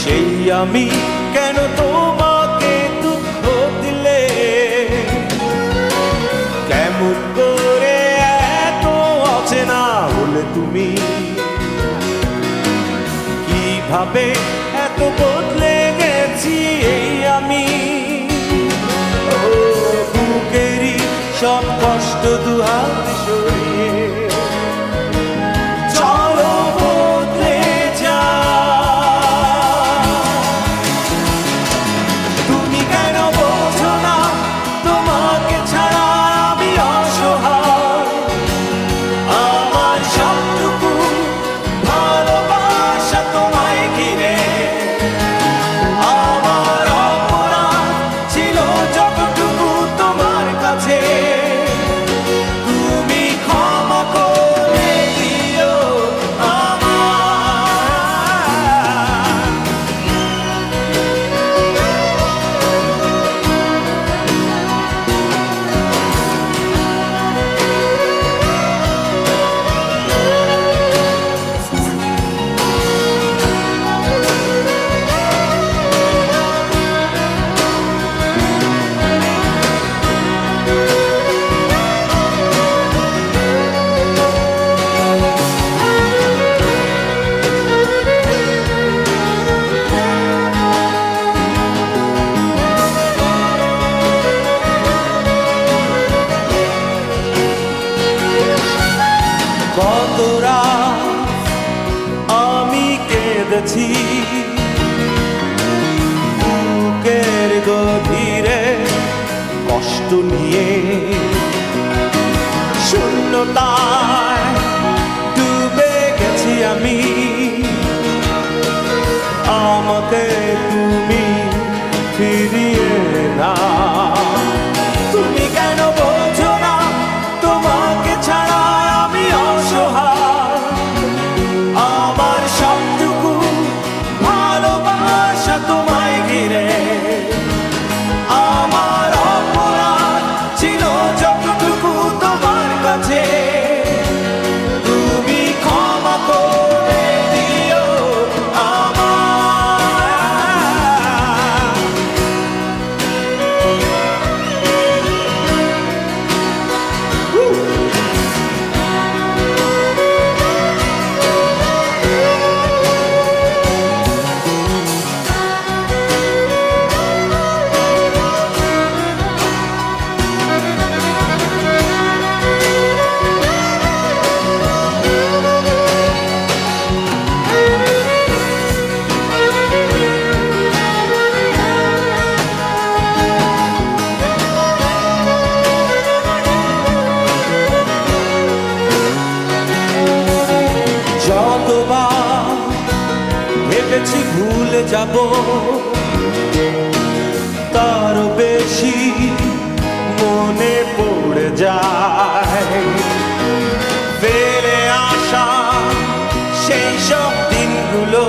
সেই আমি কেন তোমাকে দুঃখ দিলে, কেমন করে এত অচেনা হলে তুমি, কিভাবে এত বদলে গেছি এই আমি। ও বুকেরই সব কষ্ট দুহাত সরিয়ে চলো বদলে যা। তুমি কেন বোঝো না তোমাকে ছাড়া আমি অসহায়, আমার সবটুকু ভালোবাসা তোমায় ঘিরে, আমার অপরাধ ছিল যতটুকু তোমার কাছে, তুমি ক্ষমা করে দিও আমায়। কত রাত আমি কেঁদেছি বুকের গভীরে কষ্ট নিয়ে, শূন্যতায় ডুবে গেছি আমি, আমাকে তুমি ফিরিয়ে না। তুমি কেন বোঝো না তোমাকে ছাড়া আমি অসহায়, আমার সবটুকু ভালোবাসা তোমায় ঘিরে, আমার অপরাধ ছিল যতটুকু তোমার কাছে, তুমি ক্ষমা করে দিও যতবার ভেবেছি ভুলে যাব, তারও বেশি মনে পড়ে যায় ফেলে আসা সেই সব দিনগুলো,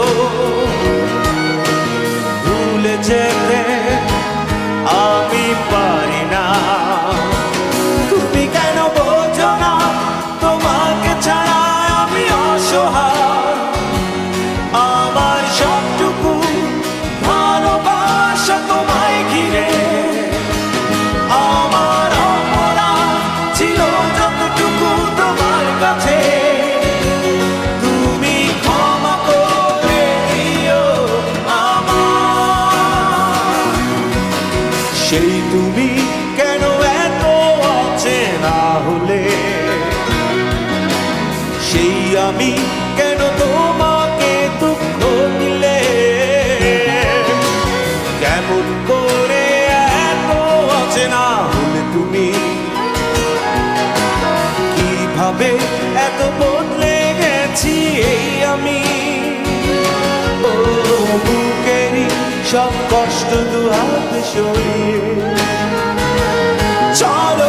ভুলে যেতে আমি পারি না। তুমি কেন বোঝো না তোমাকে ছাড়া আমি অসহায়, আমার সবটুকু ভালোবাসা তোমায় ঘিরে, আমার অপরাধ ছিল যতটুকু তোমার কাছে, তুমি ক্ষমা করে দিও আমায়। সেই তুমি কেন এত অচেনা হলে, সেই আমি কেন তোমাকে দুঃখ দিলে, কেমন করে এত অচেনা হলে তুমি, কিভাবে এত বদলে গেছি এই আমি। ও বুকেরই সব কষ্ট দুহাত সরিয়ে চলো